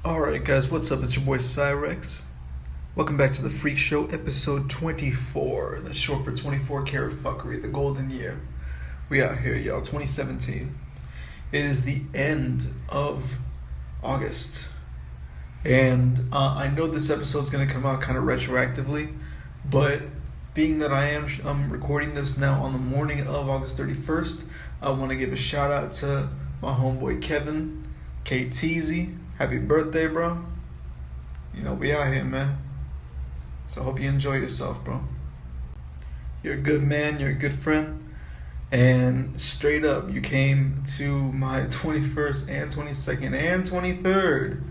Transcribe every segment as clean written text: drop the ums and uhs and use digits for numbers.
Alright, guys, what's up? It's your boy Cyrex. Welcome back to the Freak Show, episode 24. That's short for 24 karat fuckery, the golden year. We out here, y'all, 2017. It is the end of August. And I know this episode's going to come out kind of retroactively, but being that I'm recording this now on the morning of August 31st, I want to give a shout out to my homeboy Kevin, KTZ. Happy birthday, bro. You know, we out here, man. So I hope you enjoy yourself, bro. You're a good man, you're a good friend. And straight up, you came to my 21st and 22nd and 23rd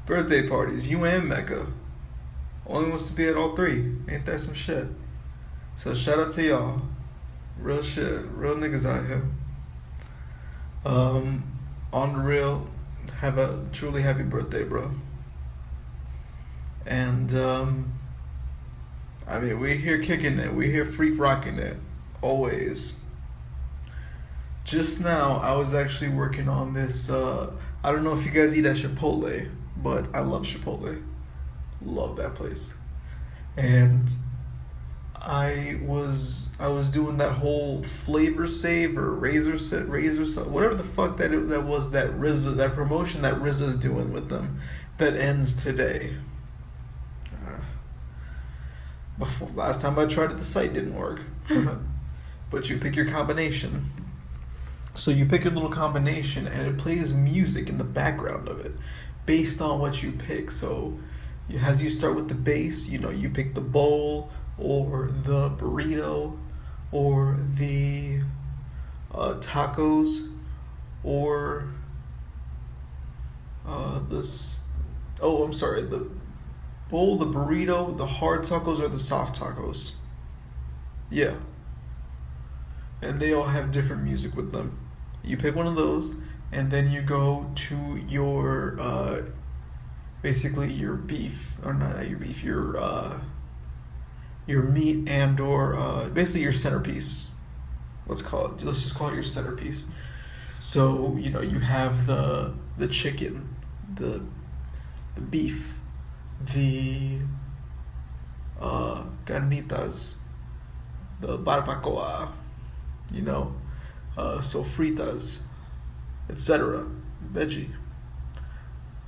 birthday parties. You and Mecca. Only wants to be at all three. Ain't that some shit? So shout out to y'all. Real shit. Real niggas out here. On the real, have a truly happy birthday, bro. And I mean, we're here kicking it. We're here freak rocking it. Always. Just now, I was actually working on this. I don't know if you guys eat at Chipotle, but I love Chipotle. Love that place. And I was doing that whole flavor save or razor set, whatever the fuck that was, that RZA, that promotion that RZA's doing with them, that ends today. Before last time I tried it, the site didn't work. But you pick your combination. So you pick your little combination, and it plays music in the background of it, based on what you pick. So as you start with the base, you pick the bowl or the burrito or the tacos or the bowl, the burrito, the hard tacos, or the soft tacos. Yeah. And they all have different music with them. You pick one of those, and then you go to your basically your beef, or not your beef, your meat and or basically your centerpiece. Let's just call it your centerpiece. So you have the chicken, the beef, the carnitas, the barbacoa, sofritas, etc. Veggie.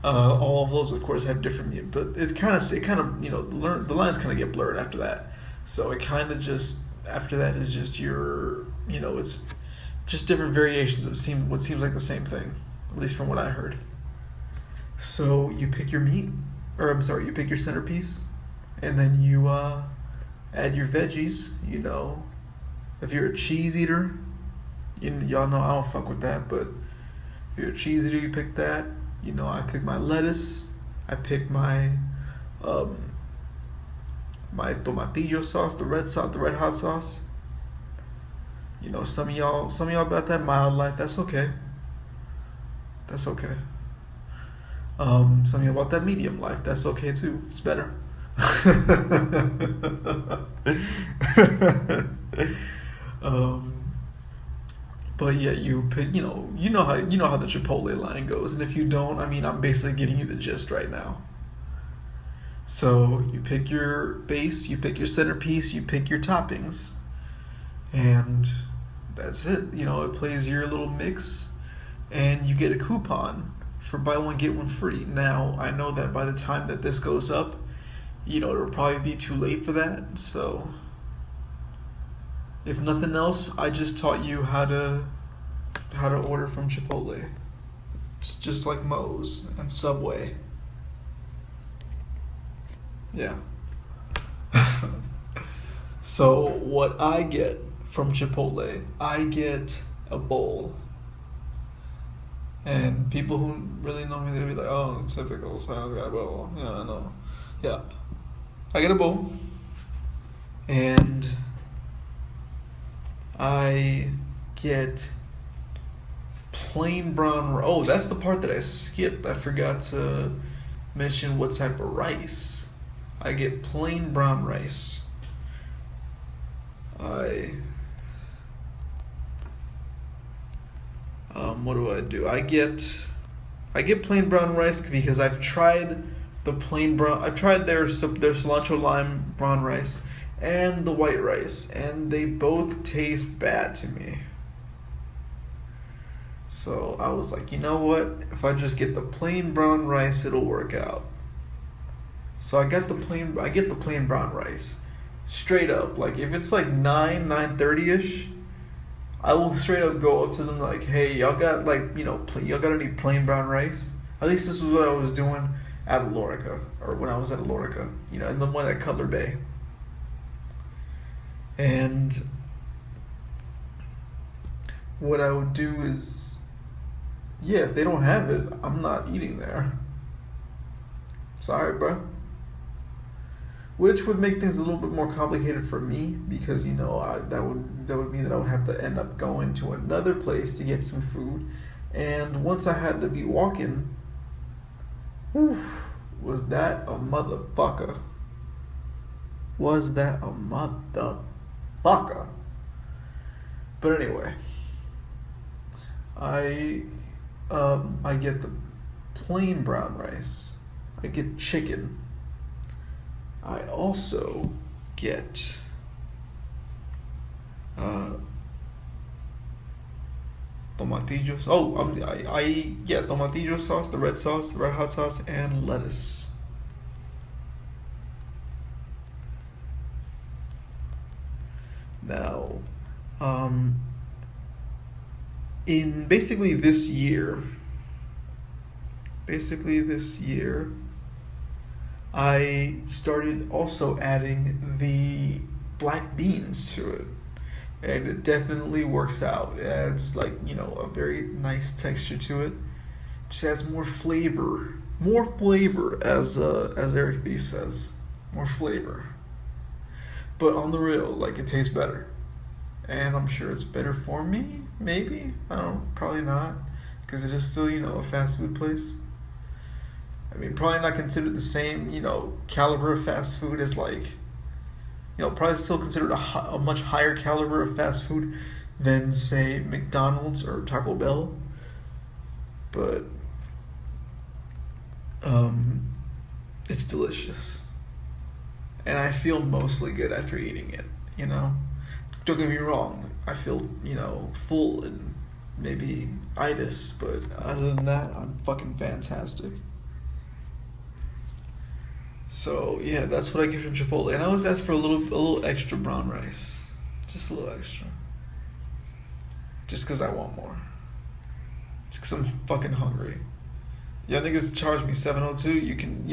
All of those, of course, have different meat, but the lines kind of get blurred after that. So it kind of just after that is just it's just different variations of what seems like the same thing, at least from what I heard. So you pick your meat, you pick your centerpiece, and then you add your veggies. If you're a cheese eater, y'all know I don't fuck with that, but if you're a cheese eater, you pick that. I pick my lettuce. I pick my my tomatillo sauce, the red hot sauce. Some of y'all about that mild life. That's okay. That's okay. Some of y'all about that medium life. That's okay too. It's better. But yeah, you pick. How the Chipotle line goes, and if you don't, I'm basically giving you the gist right now. So you pick your base, you pick your centerpiece, you pick your toppings, and that's it. It plays your little mix, and you get a coupon for buy one get one free. Now I know that by the time that this goes up, it'll probably be too late for that. So if nothing else, I just taught you how to order from Chipotle. It's just like Moe's and Subway. Yeah. So what I get from Chipotle, I get a bowl. And people who really know me, they'll be like, "Oh, typical, Sounds got a bowl." Yeah, I know. Yeah. I get a bowl. And I get plain brown. Oh, that's the part that I skipped. I forgot to mention what type of rice. I get plain brown rice. What do? I get I get plain brown rice because I've tried I've tried their cilantro lime brown rice and the white rice, and they both taste bad to me. So I was like, you know what? If I just get the plain brown rice, it'll work out. So I get the plain brown rice. Straight up, like if it's like 9:30ish, I will straight up go up to them like, hey, y'all got like, y'all got any plain brown rice? At least this was what I was doing at Lorica, or when I was at Lorica, and the one at Cutler Bay. And what I would do is, yeah, if they don't have it, I'm not eating there. Sorry, bro. Which would make things a little bit more complicated for me because that would mean that I would have to end up going to another place to get some food, and once I had to be walking, was that a motherfucker? Was that a motherfucker? But anyway, I get the plain brown rice. I get chicken. I also get tomatillos. Tomatillo sauce, the red hot sauce, and lettuce. Now, in basically this year, I started also adding the black beans to it. And it definitely works out. It adds a very nice texture to it. Just adds more flavor. More flavor, as Eric Thie says. More flavor. But on the real, it tastes better. And I'm sure it's better for me, maybe? I don't know, probably not. Because it is still, a fast food place. I mean, probably not considered the same, caliber of fast food as probably still considered a much higher caliber of fast food than, say, McDonald's or Taco Bell. But, it's delicious. And I feel mostly good after eating it, Don't get me wrong, I feel, full and maybe itis, but other than that, I'm fucking fantastic. So yeah, that's what I get from Chipotle, and I always ask for a little extra brown rice, just a little extra, just cause I want more, just cause I'm fucking hungry. Y'all niggas charge me $7.02. You can,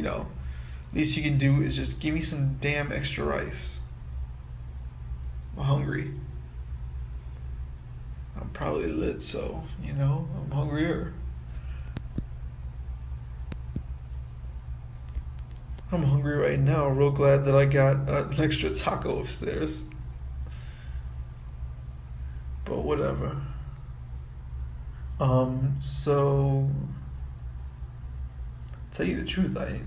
least you can do is just give me some damn extra rice. I'm hungry. I'm probably lit, so I'm hungrier. I'm hungry right now. Real glad that I got an extra taco upstairs. But whatever. So tell you the truth, I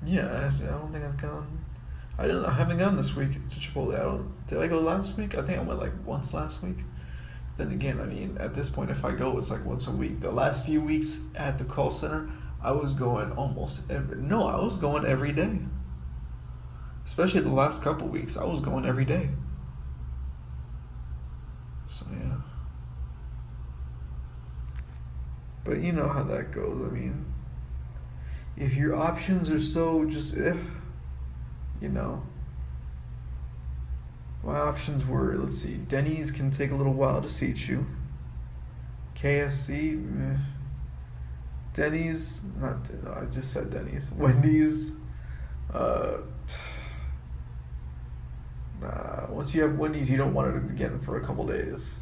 don't think I've gone. I haven't gone this week to Chipotle. Did I go last week? I think I went once last week. Then again, I mean, at this point, if I go, it's once a week. The last few weeks at the call center, I was going I was going every day. Especially the last couple weeks, I was going every day. So yeah. But you know how that goes. I mean, if your options are so just my options were, let's see, Denny's can take a little while to seat you. KFC, meh. Denny's, I just said Denny's. Wendy's, once you have Wendy's, you don't want it again for a couple days.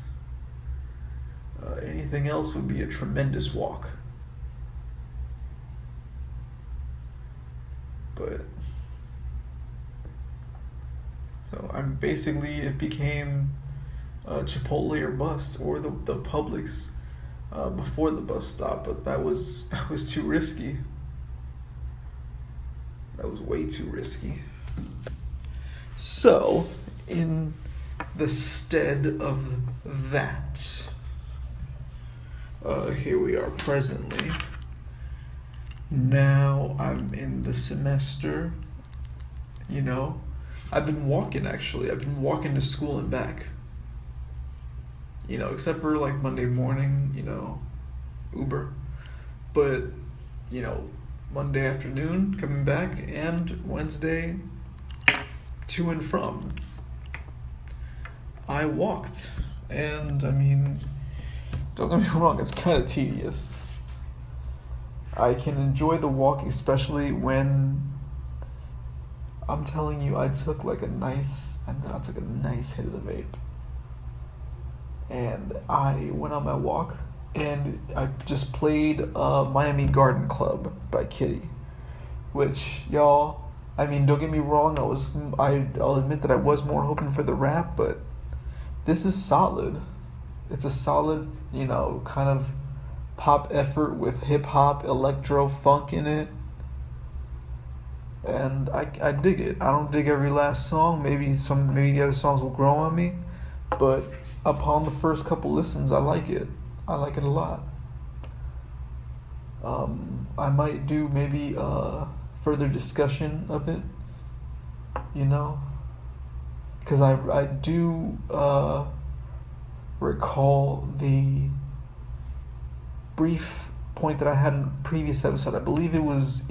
Anything else would be a tremendous walk. But, so it became Chipotle or bust, or the Publix before the bus stop, but that was too risky. That was way too risky. So, in the stead of that, here we are presently. Now I'm in the semester, you know. I've been walking actually. I've been walking to school and back. Except for like Monday morning, Uber. But, you know, Monday afternoon coming back and Wednesday to and from. I walked. And I mean, don't get me wrong, it's kind of tedious. I can enjoy the walk, especially when I'm telling you, I took a nice hit of the vape. And I went on my walk and I just played Miami Garden Club by Kitty. Which, y'all, I mean, don't get me wrong, I'll admit that I was more hoping for the rap, but this is solid. It's a solid, kind of pop effort with hip hop, electro, funk in it. And I dig it. I don't dig every last song. Maybe the other songs will grow on me, but upon the first couple listens, I like it. I like it a lot. I might do maybe further discussion of it, because I do recall the brief point that I had in the previous episode. I believe it was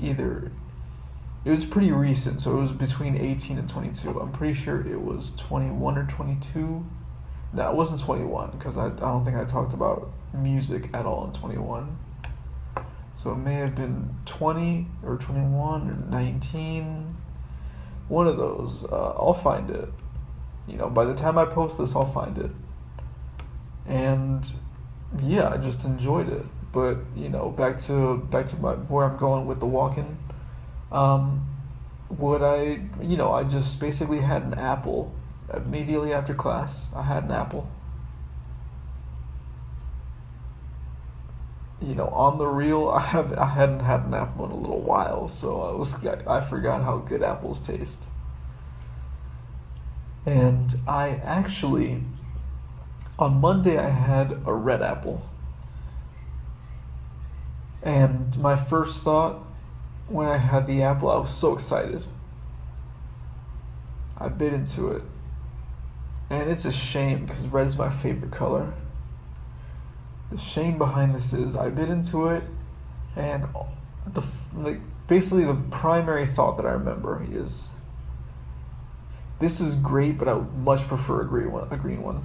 pretty recent, so it was between 18 and 22. I'm pretty sure it was 21 or 22. No, it wasn't 21, because I don't think I talked about music at all in 21. So it may have been 20 or 21 or 19. One of those. I'll find it. By the time I post this, I'll find it. And yeah, I just enjoyed it. But back to where I'm going with the walking. I just basically had an apple immediately after class. I had an apple. On the real, I hadn't had an apple in a little while, so I forgot how good apples taste. And I actually, on Monday, I had a red apple. And my first thought when I had the apple, I was so excited. I bit into it. And it's a shame because red is my favorite color. The shame behind this is I bit into it, and basically the primary thought that I remember is, this is great, but I would much prefer a green one.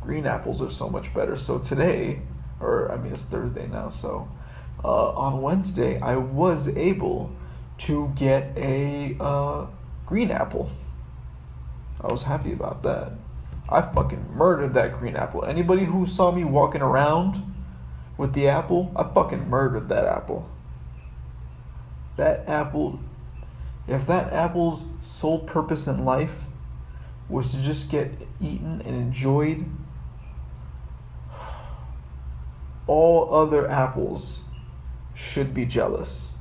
Green apples are so much better. So today, it's Thursday now, so on Wednesday I was able to get a green apple. I was happy about that. I fucking murdered that green apple. Anybody who saw me walking around with the apple, I fucking murdered that apple. That apple, if that apple's sole purpose in life was to just get eaten and enjoyed, all other apples should be jealous.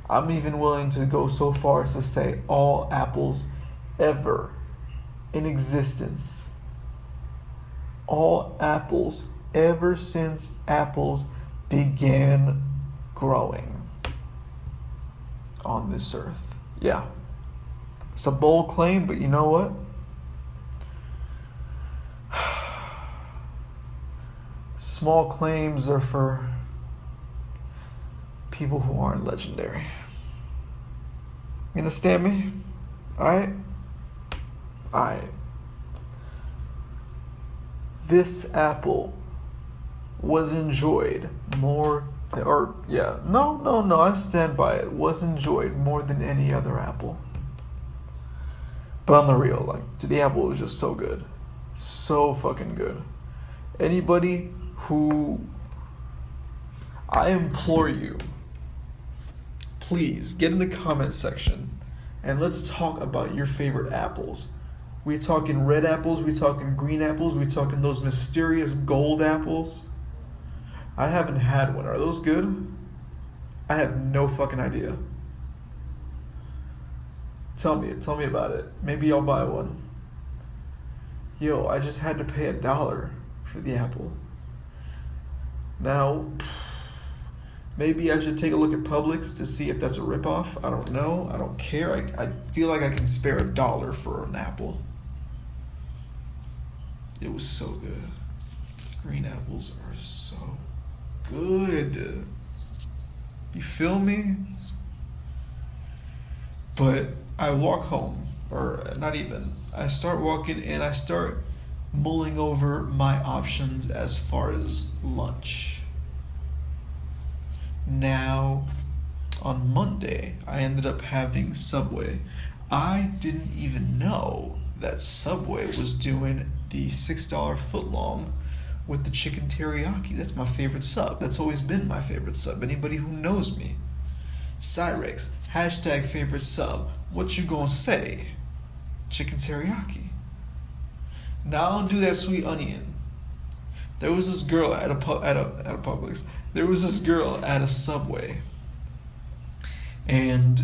I'm even willing to go so far as to say all apples ever in existence, all apples ever since apples began growing on this earth. Yeah. It's a bold claim, but you know what? Small claims are for people who aren't legendary. You understand me? Alright? Alright. This apple was enjoyed more, I stand by it, was enjoyed more than any other apple. But on the real, the apple was just so good. So fucking good. Anybody who, I implore you, please get in the comment section and let's talk about your favorite apples. We talking red apples, we talking green apples, we talking those mysterious gold apples. I haven't had one. Are those good? I have no fucking idea. Tell me about it. Maybe I'll buy one. Yo, I just had to pay $1 for the apple. Now, maybe I should take a look at Publix to see if that's a ripoff. I don't know. I don't care. I feel like I can spare $1 for an apple. It was so good. Green apples are so good. You feel me? But I walk home, or not even. I start walking and I start mulling over my options as far as lunch. Now, on Monday, I ended up having Subway. I didn't even know that Subway was doing the $6 footlong with the chicken teriyaki. That's my favorite sub. That's always been my favorite sub. Anybody who knows me. Cyrex, hashtag favorite sub. What you gonna say? Chicken teriyaki. Now I don't do that sweet onion. There was this girl at a Publix. There was this girl at a Subway, and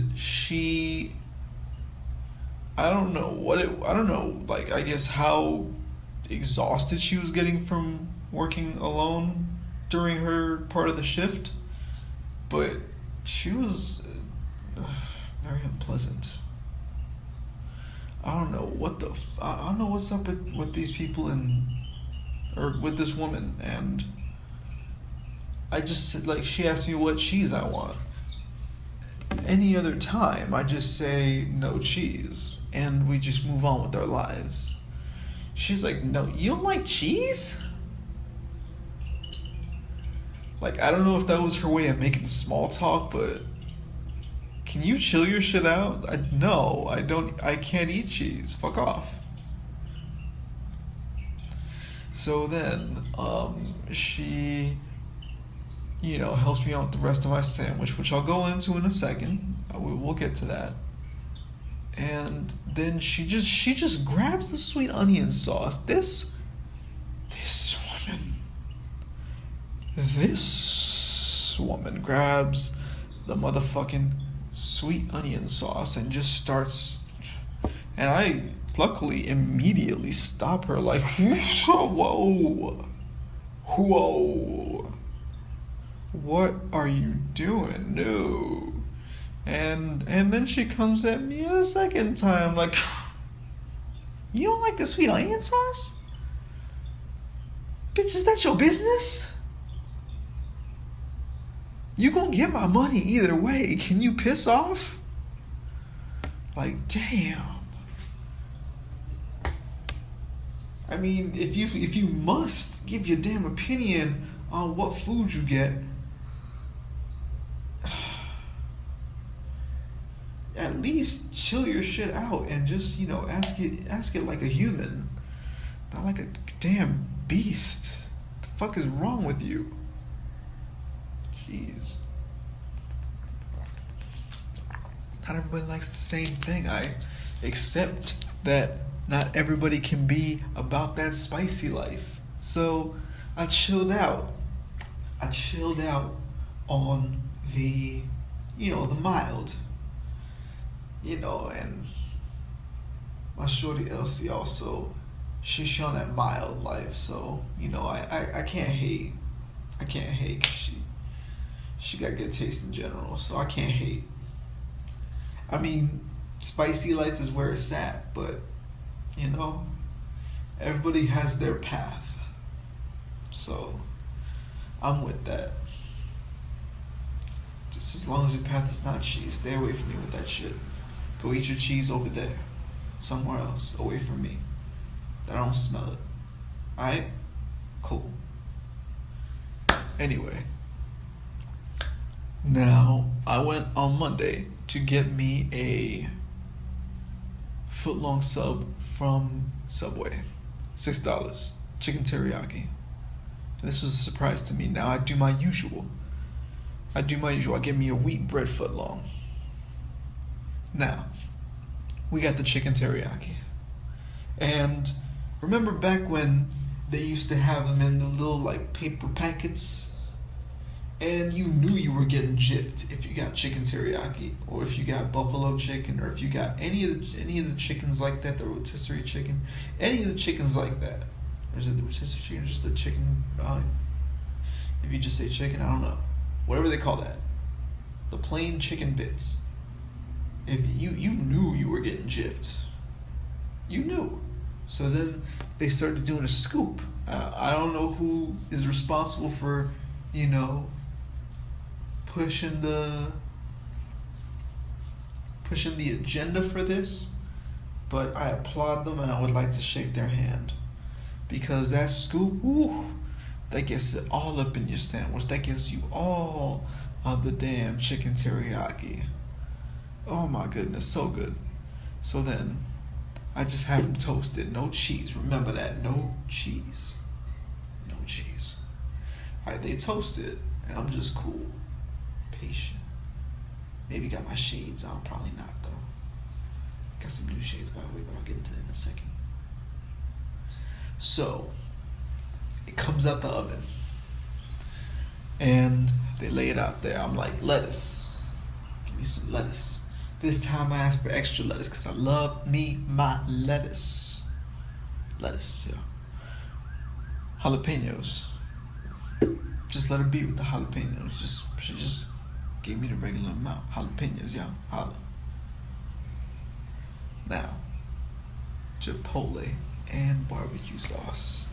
I don't know, like, I guess how exhausted she was getting from working alone during her part of the shift, but she was very unpleasant. I don't know I don't know what's up with these people or with this woman, and I just, like, she asked me what cheese I want. Any other time, I just say no cheese, and we just move on with our lives. She's like, no, you don't like cheese? Like, I don't know if that was her way of making small talk, but can you chill your shit out? No, I can't eat cheese. Fuck off. So then, she, helps me out with the rest of my sandwich, which I'll go into in a second. We'll get to that. And then she just grabs the sweet onion sauce. This woman grabs the motherfucking sweet onion sauce and just starts, and I luckily immediately stop her, like, whoa, what are you doing? No. And then she comes at me a second time, like, you don't like the sweet onion sauce? Bitch, is that your business? You gonna get my money either way. Can you piss off? Like, damn. I mean, if you must give your damn opinion on what food you get, at least chill your shit out and just, ask it like a human, not like a damn beast. The fuck is wrong with you? Jeez. Not everybody likes the same thing. I accept that not everybody can be about that spicy life. So I chilled out. On the, the mild. And my shorty Elsie also, she's on that mild life. So, I can't hate. I can't hate 'cause she got good taste in general. So I can't hate. I mean, spicy life is where it's at, but, everybody has their path. So I'm with that. Just as long as your path is not cheese, stay away from me with that shit. Go eat your cheese over there, somewhere else, away from me. I don't smell it. Alright? Cool. Anyway. Now, I went on Monday to get me a footlong sub from Subway. $6. Chicken teriyaki. And this was a surprise to me. Now I do my usual. I get me a wheat bread footlong. Now, we got the chicken teriyaki. And remember back when they used to have them in the little, like, paper packets? And you knew you were getting gypped if you got chicken teriyaki, or if you got buffalo chicken, or if you got any of the chickens like that, the rotisserie chicken, any of the chickens like that. Or is it the rotisserie chicken or just the chicken? If you just say chicken, I don't know. Whatever they call that. The plain chicken bits. If you knew you were getting gypped. You knew. So then they started doing a scoop. I don't know who is responsible for, pushing the agenda for this, but I applaud them and I would like to shake their hand. Because that scoop, that gets it all up in your sandwich. That gets you all of the damn chicken teriyaki. Oh my goodness, so good. So then, I just have them toasted. No cheese. Remember that. No cheese. No cheese. Alright, they toasted, and I'm just cool. Patient. Maybe got my shades on. Probably not, though. Got some new shades, by the way, but I'll get into that in a second. So, it comes out the oven. And they lay it out there. I'm like, lettuce. Give me some lettuce. This time I asked for extra lettuce because I love me my lettuce. Lettuce, yeah. Jalapenos. Just let her be with the jalapenos. She just gave me the regular amount. Jalapenos, yeah. Holla. Now, Chipotle and barbecue sauce.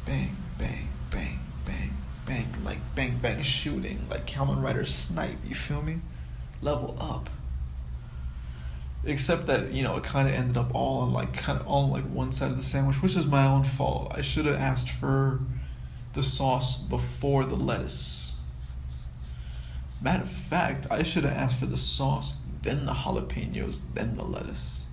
Bang, bang, bang, bang, bang. Like bang, bang shooting. Like Kamen Rider Snipe, you feel me? Level up. Except that, it kind of ended up all on one side of the sandwich, which is my own fault. I should have asked for the sauce before the lettuce. Matter of fact, I should have asked for the sauce, then the jalapenos, then the lettuce.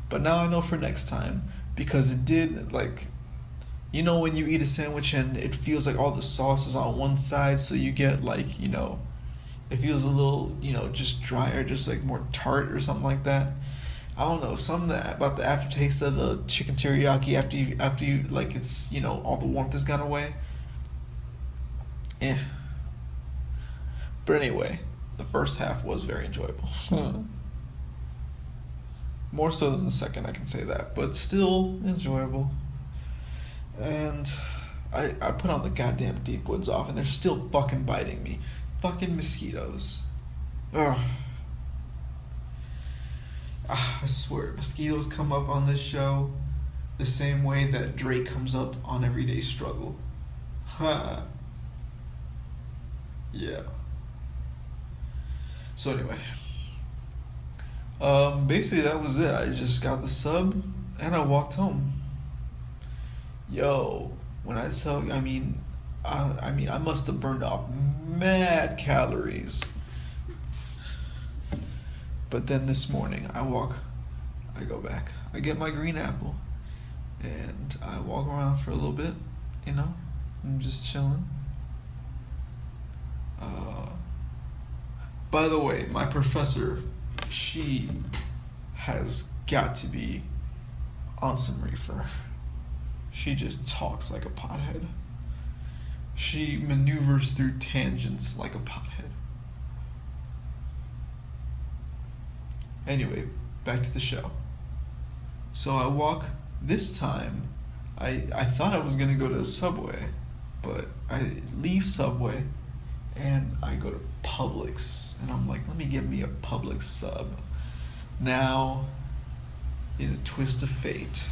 But now I know for next time, because it did, when you eat a sandwich and it feels like all the sauce is on one side, so you get it feels a little, just drier, just more tart or something like that. I don't know, something about the aftertaste of the chicken teriyaki after you it's, all the warmth has gone away. But anyway, the first half was very enjoyable. More so than the second, I can say that, but still enjoyable. And I put on the goddamn Deep Woods off, and they're still fucking biting me. Fucking mosquitoes. Ugh. I swear, mosquitoes come up on this show the same way that Drake comes up on Everyday Struggle. Huh. Yeah. So anyway. Basically that was it. I just got the sub and I walked home. Yo, when I tell you, I must have burned off mad calories. But then this morning, I go back, I get my green apple, and I walk around for a little bit, I'm just chilling. By the way, my professor, she has got to be on some reefer. She just talks like a pothead. She maneuvers through tangents like a pothead. Anyway, back to the show. So I walk, this time, I thought I was gonna go to Subway, but I leave Subway and I go to Publix, and I'm like, let me get me a Publix sub. Now, in a twist of fate,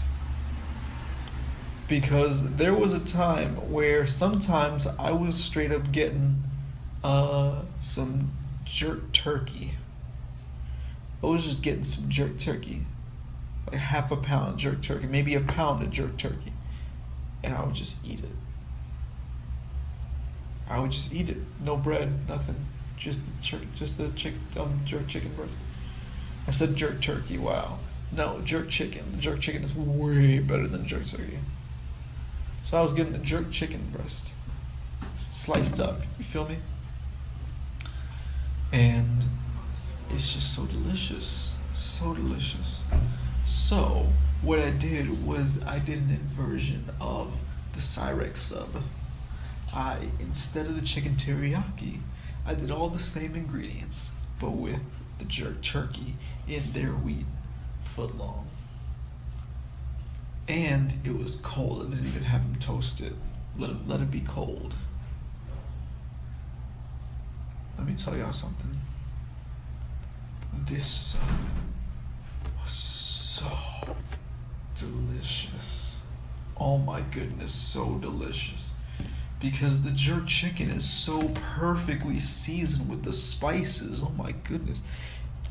because there was a time where sometimes I was straight up getting some jerk turkey. I was just getting some jerk turkey, like half a pound of jerk turkey, maybe a pound of jerk turkey, and I would just eat it. I would just eat it, no bread, nothing, just the jerk chicken breast. I said jerk turkey. Wow, no, jerk chicken. The jerk chicken is way better than jerk turkey. So I was getting the jerk chicken breast, sliced up, you feel me? And it's just so delicious, so delicious. So what I did was I did an inversion of the Cyrex sub. Instead of the chicken teriyaki, I did all the same ingredients, but with the jerk turkey in their wheat footlong. And it was cold. I didn't even have them toasted. Let it be cold. tell y'all something. This was so delicious. Oh my goodness, so delicious. Because the jerk chicken is so perfectly seasoned with the spices. Oh my goodness.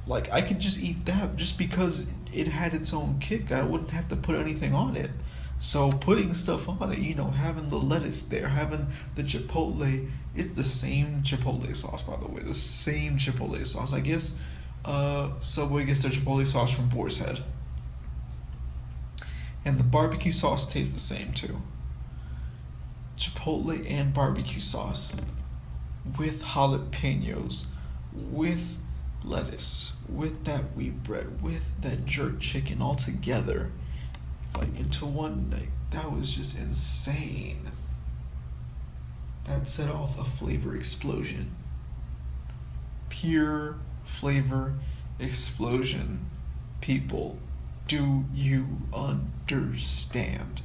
Like, I could just eat that just because it had its own kick. I wouldn't have to put anything on it. So putting stuff on it, having the lettuce there, having the chipotle, it's the same chipotle sauce, by the way. The same chipotle sauce. I guess Subway gets their chipotle sauce from Boar's Head. And the barbecue sauce tastes the same too. Chipotle and barbecue sauce with jalapenos, with lettuce, with that wheat bread, with that jerk chicken all together, like into one night. That was just insane. That set off a flavor explosion. Pure flavor explosion. People, do you understand?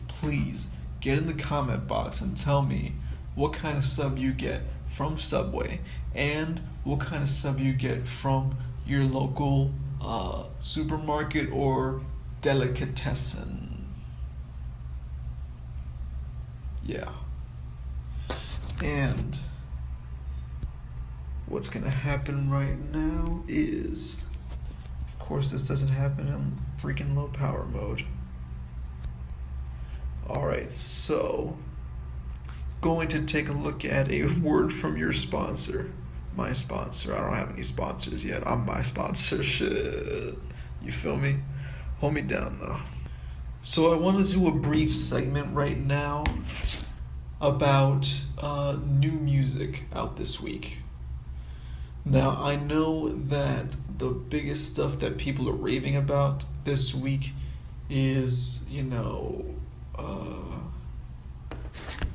Please get in the comment box and tell me what kind of sub you get from Subway and what kind of sub you get from your local supermarket or delicatessen. Yeah. And what's gonna happen right now is, of course, this doesn't happen in freaking low power mode. Alright, so going to take a look at a word from your sponsor. My sponsor. I don't have any sponsors yet. I'm my sponsor. Shit. You feel me? Hold me down though. So I want to do a brief segment right now about new music out this week. Now, I know that the biggest stuff that people are raving about this week is,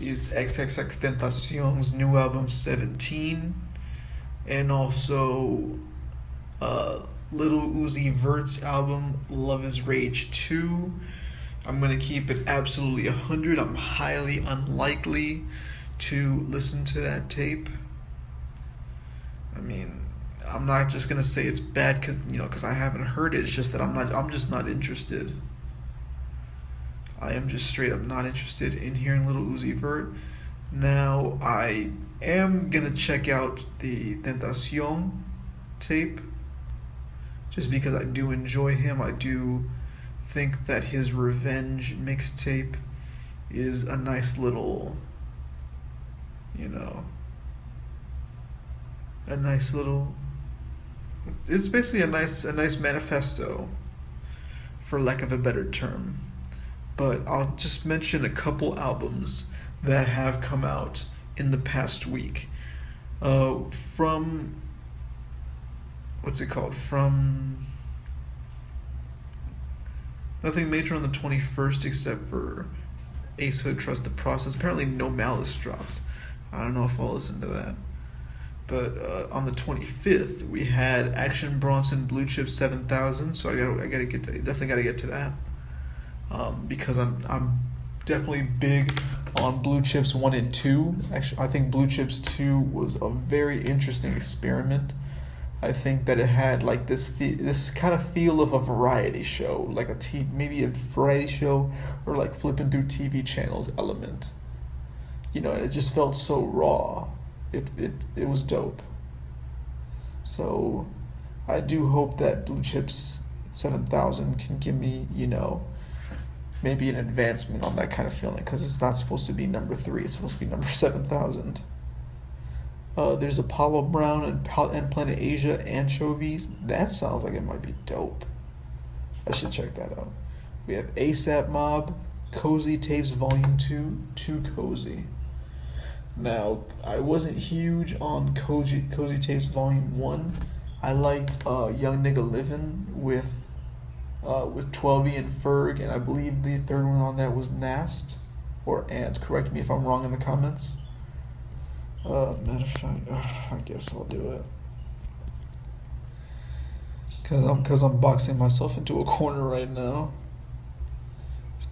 is XXXTentacion's new album 17, and also Lil Uzi Vert's album Love Is Rage 2. I'm going to keep it absolutely 100. I'm highly unlikely to listen to that tape. I mean, I'm not just going to say it's bad because I haven't heard it. It's just that I'm just not interested. I am just straight up not interested in hearing Lil Uzi Vert. Now, I am going to check out the Tentacion tape just because I do enjoy him. I do think that his Revenge mixtape is a nice little, it's basically a nice manifesto, for lack of a better term. But I'll just mention a couple albums that have come out in the past week. From nothing major on the 21st except for Ace Hood, Trust the Process. Apparently No Malice dropped. I don't know if I'll listen to that. But on the 25th, we had Action Bronson Blue Chip 7000. So definitely gotta get to that. Because I'm definitely big on Blue Chips 1 and 2. Actually, I think Blue Chips 2 was a very interesting experiment. I think that it had like this kind of feel of a variety show, like maybe a variety show or like flipping through TV channels element. And it just felt so raw. It was dope. So I do hope that Blue Chips 7000 can give me, maybe an advancement on that kind of feeling, because it's not supposed to be number 3, it's supposed to be number 7000. There's Apollo Brown and Planet Asia Anchovies. That sounds like it might be dope. I should check that out. We have ASAP Mob, Cozy Tapes Volume 2, Too Cozy. Now, I wasn't huge on Cozy Tapes Volume 1. I liked Young Nigga Livin' with 12E and Ferg, and I believe the third one on that was Nast or Ant. Correct me if I'm wrong in the comments. Matter of fact, I guess I'll do it. Cause I'm boxing myself into a corner right now. It's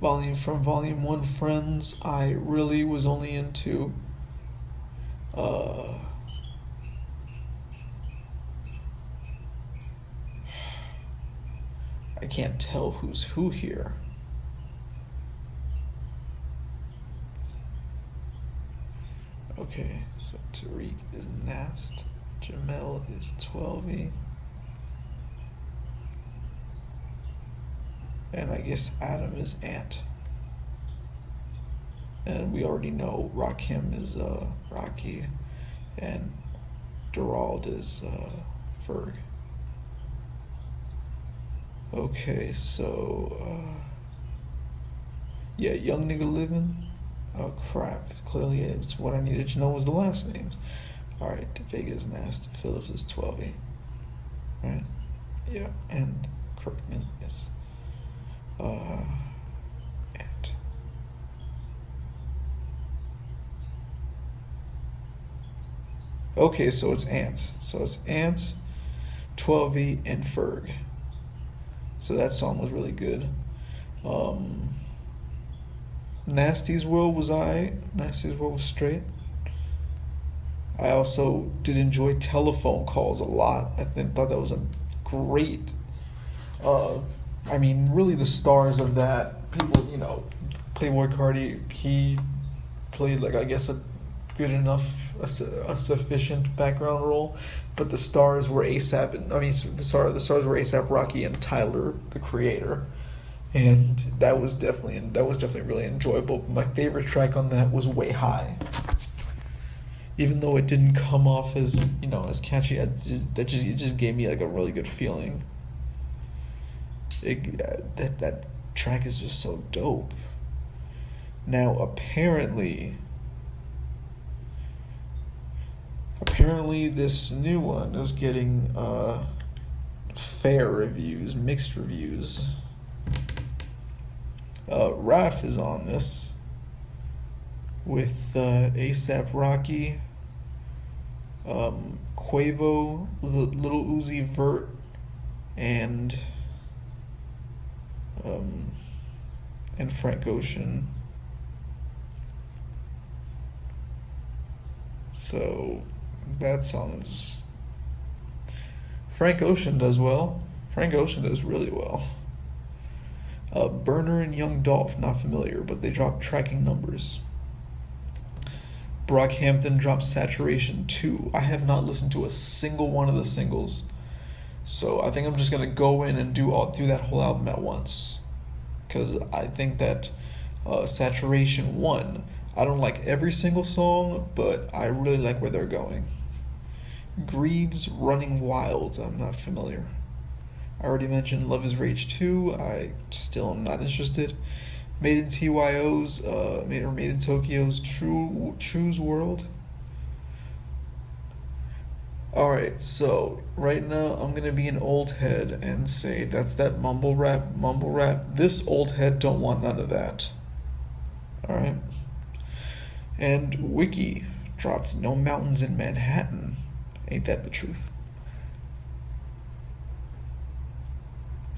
from Volume 1, Friends. I really was only into I can't tell who's who here. Okay, so Tariq is Nast, Jamel is 12e, and I guess Adam is Ant. And we already know Rakim is Rocky, and Durald is Ferg. Okay, so yeah, young nigga living. Oh crap! Clearly, it's what I needed to know was the last names. All right, Vega's Nast, Phillips is 12e. Right? Yeah, and Kirkman is Ant. Okay, so it's Ant. So it's Ant, 12e, and Ferg. So that song was really good. Nasty's World was Nasty's World was straight. I also did enjoy Telephone Calls a lot. I thought that was a great. I mean, really the stars of that people, Playboi Carti, he played like I guess a good enough, a sufficient background role, but the stars were ASAP, and the stars were ASAP Rocky and Tyler, the creator. And that was definitely really enjoyable. My favorite track on that was Way High. Even though it didn't come off as as catchy, it just gave me like a really good feeling. That track is just so dope. Now apparently this new one is getting fair reviews, mixed reviews. Raph is on this with ASAP Rocky, Quavo, Lil Uzi Vert, and Frank Ocean. So that song is. Frank Ocean does well. Frank Ocean does really well. Burner and Young Dolph, not familiar, but they dropped tracking numbers. Brockhampton dropped Saturation 2. I have not listened to a single one of the singles, so I think I'm just gonna go in and do that whole album at once, because I think that Saturation 1, I don't like every single song, but I really like where they're going. Greaves, Running Wild, I'm not familiar. I already mentioned Love is Rage 2. I still am not interested. Made in TYO's, Made in Tokyo's True's World. Alright, so right now I'm gonna be an old head and say that's that mumble rap. This old head don't want none of that. Alright. And Wiki dropped No Mountains in Manhattan. Ain't that the truth?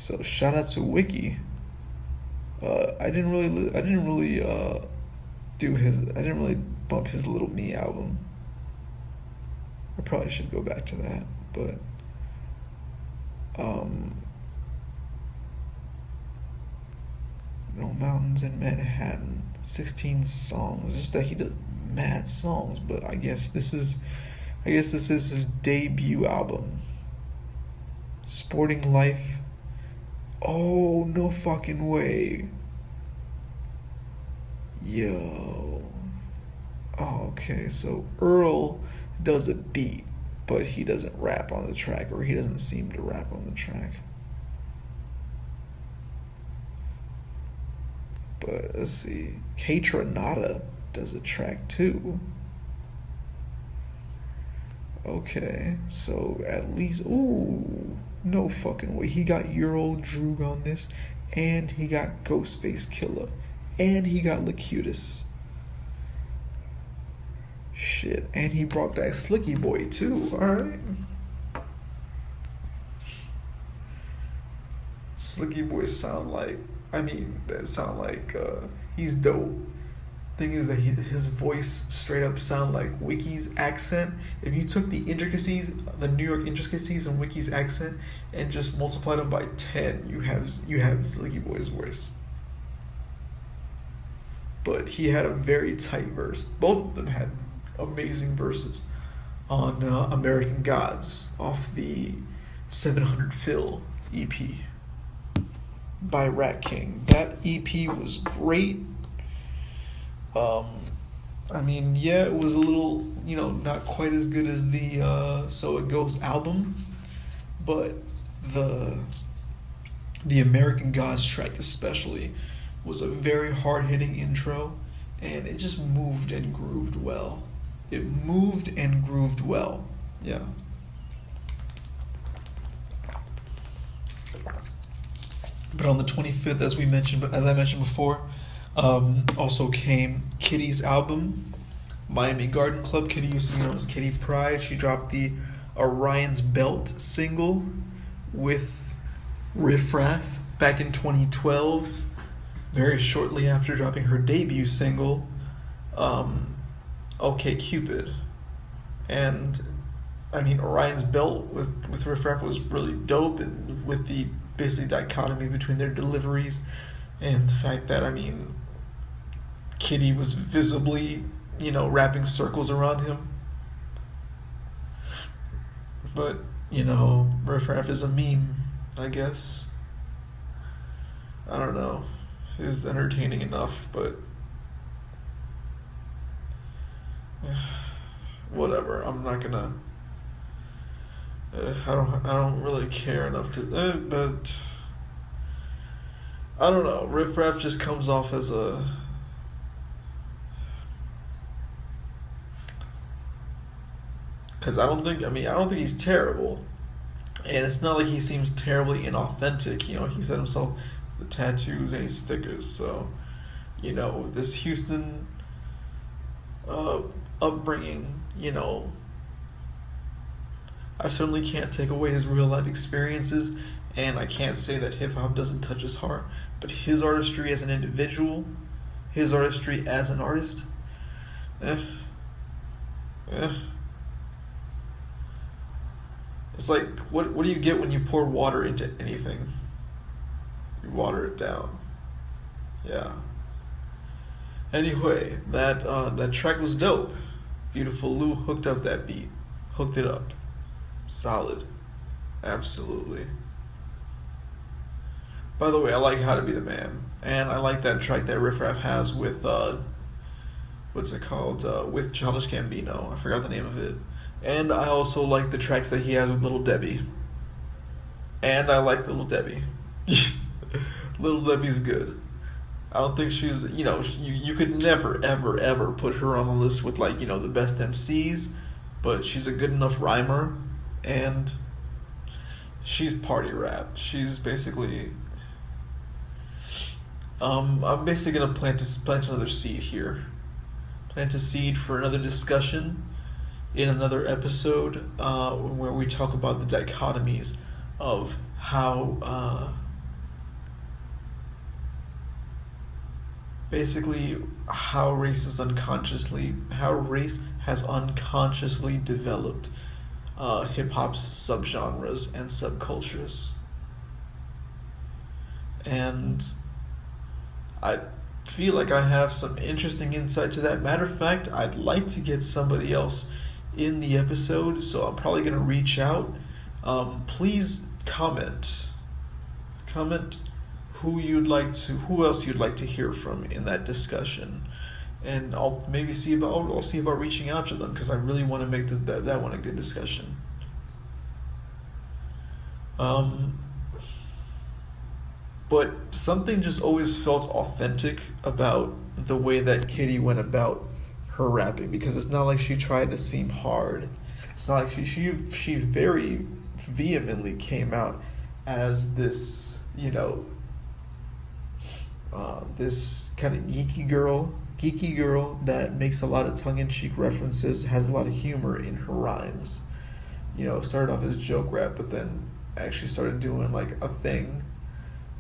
So shout out to Wiki. I didn't really bump his Little Me album. I probably should go back to that, but No Mountains in Manhattan, 16 songs. Just that he did mad songs, but I guess this is his debut album. Sporting Life. Oh, no fucking way. Yo. Oh, okay, so Earl does a beat, but he doesn't rap on the track, or he doesn't seem to rap on the track. But let's see. Kaytranada does a track too. Okay, so at least, ooh, no fucking way. He got Euro Droog on this, and he got Ghostface Killah, and he got Lacutus. Shit, and he brought back Slicky Boy too, alright? Slicky Boy sound like, he's dope. Thing is that his voice straight up sound like Wiki's accent. If you took the intricacies, the New York intricacies and Wiki's accent, and just multiplied them by 10, you have Slicky Boy's voice. But he had a very tight verse. Both of them had amazing verses on American Gods off the 700 Phil EP by Rat King. That EP was great. I mean, yeah, it was a little, not quite as good as the So It Goes album, but the American Gods track especially was a very hard-hitting intro, and it just moved and grooved well. It moved and grooved well, yeah. But on the 25th, as I mentioned before, also came Kitty's album, Miami Garden Club. Kitty used to be known as Kitty Pryde. She dropped the Orion's Belt single with Riff Raff back in 2012, very shortly after dropping her debut single, OK Cupid. And I mean, Orion's Belt with Riff Raff was really dope, and with the basically dichotomy between their deliveries and the fact that, I mean, Kitty was visibly, wrapping circles around him. But, Riff Raff is a meme, I guess. I don't know. It's entertaining enough, but whatever. I'm not gonna. I don't really care enough to. But I don't know. Riff Raff just comes off as a. Because I don't think he's terrible, and it's not like he seems terribly inauthentic. He said himself, the tattoos ain't stickers. So, this Houston upbringing, I certainly can't take away his real life experiences, and I can't say that hip hop doesn't touch his heart. But his artistry as an individual, his artistry as an artist, It's like, what do you get when you pour water into anything? You water it down. Yeah. Anyway, that track was dope. Beautiful Lou hooked up that beat. Hooked it up. Solid. Absolutely. By the way, I like How to Be the Man. And I like that track that Riff Raff has with, what's it called? With Childish Gambino. I forgot the name of it. And I also like the tracks that he has with Little Debbie. And I like Little Debbie. Little Debbie's good. I don't think she's, you could never, ever, ever put her on a list with, the best MCs, but she's a good enough rhymer, and she's party rap. She's basically, I'm basically going to plant another seed here. Plant a seed for another discussion in another episode where we talk about the dichotomies of how basically how race has unconsciously developed hip-hop's subgenres and subcultures. And I feel like I have some interesting insight to that. Matter of fact, I'd like to get somebody else in the episode, so I'm probably going to reach out. Please comment who else you'd like to hear from in that discussion, and I'll maybe see about reaching out to them, because I really want to make that one a good discussion. But something just always felt authentic about the way that Kitty went about her rapping, because it's not like she tried to seem hard. It's not like she very vehemently came out as this, this kind of geeky girl that makes a lot of tongue-in-cheek references, has a lot of humor in her rhymes. Started off as joke rap, but then actually started doing like a thing.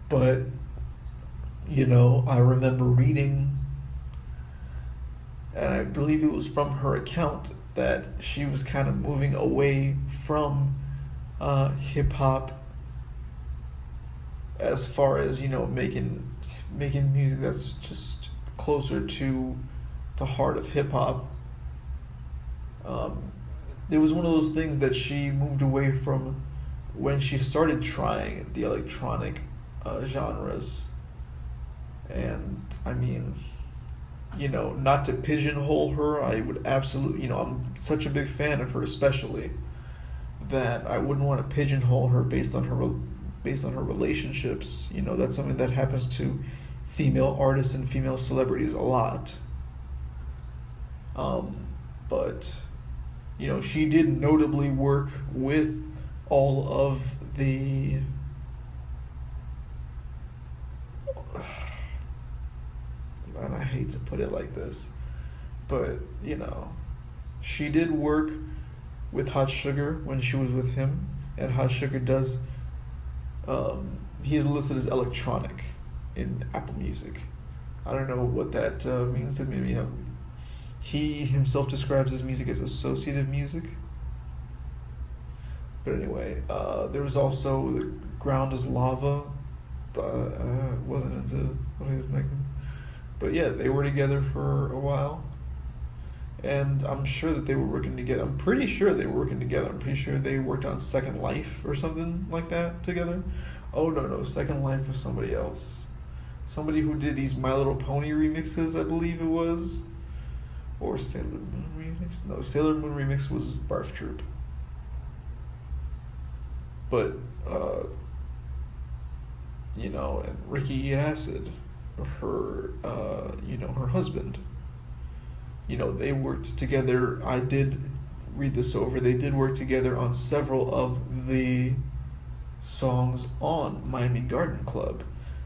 But I remember reading and I believe it was from her account that she was kind of moving away from hip hop as far as, you know, making music that's just closer to the heart of hip hop. It was one of those things that she moved away from when she started trying the electronic genres. And I mean, you know, not to pigeonhole her, I would absolutely, you know, I'm such a big fan of her, especially that I wouldn't want to pigeonhole her based on her relationships. You know, that's something that happens to female artists and female celebrities a lot. But you know, she did notably work with all of the and I hate to put it like this, but you know, she did work with Hot Sugar when she was with him, and Hot Sugar does. He is listed as electronic in Apple Music. I don't know what that means. Maybe he himself describes his music as associative music. But anyway, there was also the Ground is Lava. Wasn't into what he was making. But yeah, they were together for a while. And I'm sure that they were working together. I'm pretty sure they were working together. I'm pretty sure they worked on Second Life or something like that together. Oh, no. Second Life was somebody else. Somebody who did these My Little Pony remixes, I believe it was. Or Sailor Moon remix? No, Sailor Moon remix was Barf Troop. But, you know, and Ricky Acid, her, her husband. You know, they worked together. I did read this over. They did work together on several of the songs on Miami Garden Club.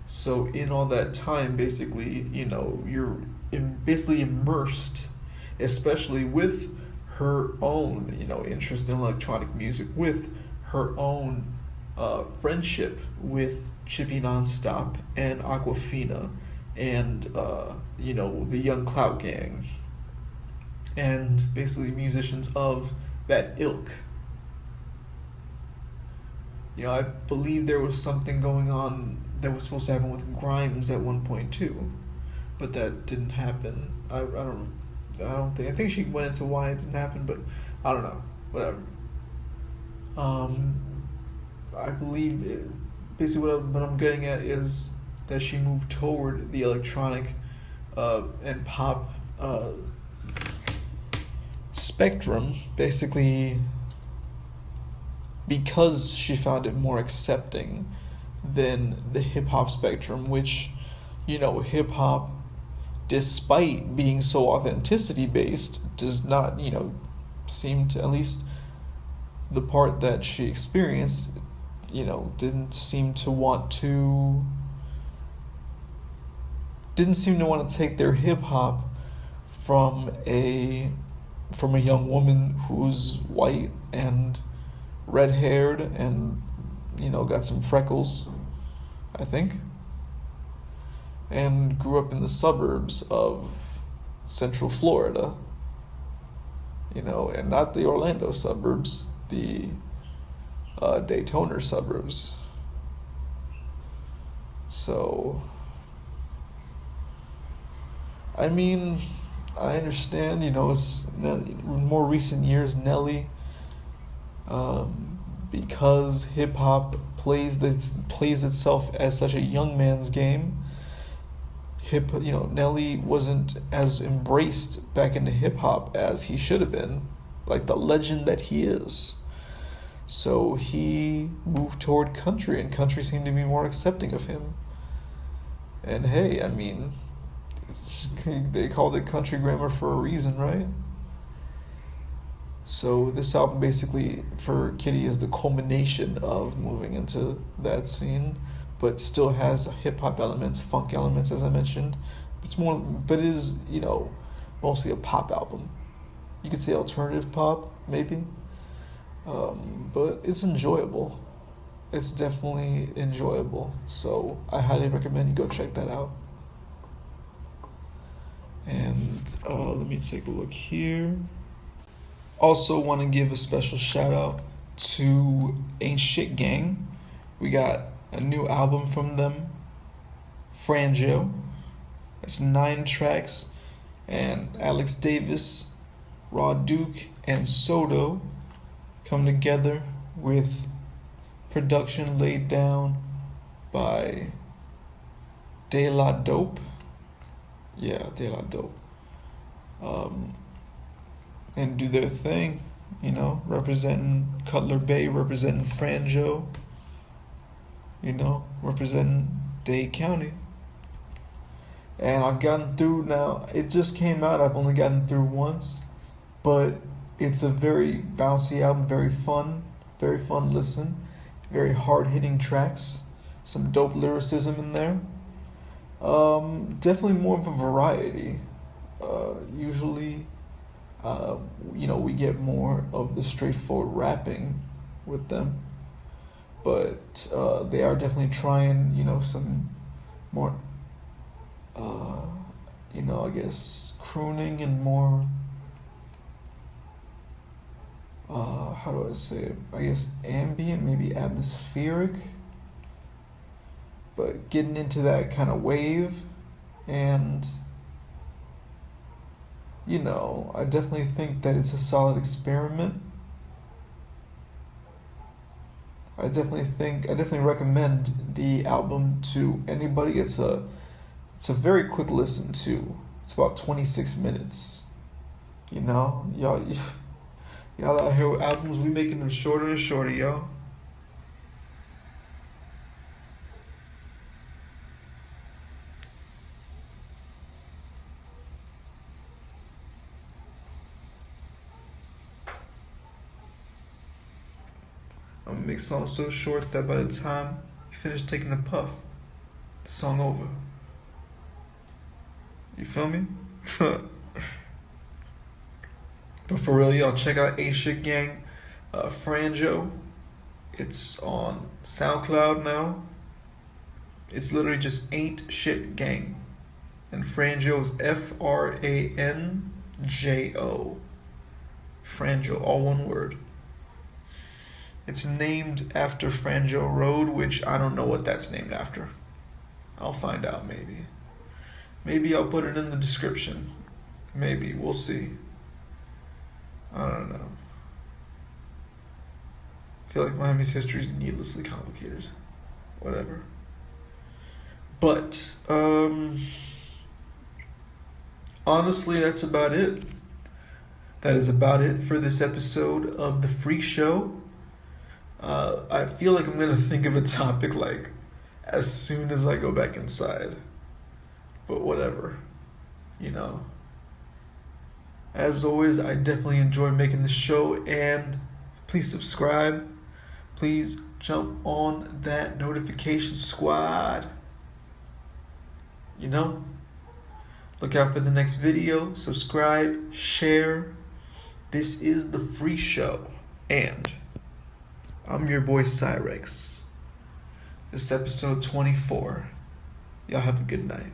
So in all that time, basically, you know, you're basically immersed, especially with her own, you know, interest in electronic music, with her own friendship with Chippy Nonstop and Aquafina and, you know, the Young Clout Gang. And basically musicians of that ilk. You know, I believe there was something going on that was supposed to happen with Grimes at one point too, but that didn't happen. I think she went into why it didn't happen, but I don't know. Whatever. I believe basically what I'm getting at is that she moved toward the electronic and pop spectrum, basically because she found it more accepting than the hip-hop spectrum, which, you know, hip-hop, despite being so authenticity based, does not, you know, seem to, at least the part that she experienced, you know, didn't seem to want to take their hip-hop from a young woman who's white and red-haired and, you know, got some freckles, I think, and grew up in the suburbs of Central Florida, you know, and not the Orlando suburbs, the Daytona suburbs. So, I mean, I understand, you know, it's in more recent years, Nelly, because hip hop plays itself as such a young man's game. Nelly wasn't as embraced back into hip hop as he should have been, like the legend that he is. So he moved toward country, and country seemed to be more accepting of him. And hey, I mean, they called it country grammar for a reason, right? So this album basically for Kitty is the culmination of moving into that scene, but still has hip hop elements, funk elements, as I mentioned. But it is, you know, mostly a pop album. You could say alternative pop, maybe. But it's enjoyable. It's definitely enjoyable. So I highly recommend you go check that out. And Let me take a look here. Also, want to give a special shout out to Ain't Shit Gang. We got a new album from them, Frangio. It's 9 tracks, and Alex Davis, Raw Duke, and Soto come together with production laid down by De La Dope. Yeah, De La Dope. And do their thing, representing Cutler Bay, representing Franjo, representing Dade County. And I've gotten through now, it just came out, I've only gotten through once, but it's a very bouncy album, very fun listen, very hard-hitting tracks, some dope lyricism in there. Definitely more of a variety. Usually, we get more of the straightforward rapping with them, but they are definitely trying, some more, I guess crooning and more, how do I say it? I guess ambient, maybe atmospheric, but getting into that kind of wave, and I definitely think that it's a solid experiment. I definitely recommend the album to anybody. It's a very quick listen too. It's about 26 minutes. Y'all out here with albums, we making them shorter and shorter, y'all. I'm gonna make songs so short that by the time you finish taking the puff, the song over. You feel me? But for real, y'all, check out Ain't Shit Gang, Franjo. It's on SoundCloud now. It's literally just Ain't Shit Gang. And Franjo is Franjo. Franjo, all one word. It's named after Franjo Road, which I don't know what that's named after. I'll find out maybe. Maybe I'll put it in the description. Maybe, we'll see. I don't know. I feel like Miami's history is needlessly complicated. Whatever. But, honestly, that's about it. That is about it for this episode of The Freak Show. I feel like I'm going to think of a topic, as soon as I go back inside. But whatever. As always, I definitely enjoy making the show, and please subscribe. Please jump on that notification squad. Look out for the next video. Subscribe, share. This is The Freak Show, and I'm your boy Cyrex. This is episode 24. Y'all have a good night.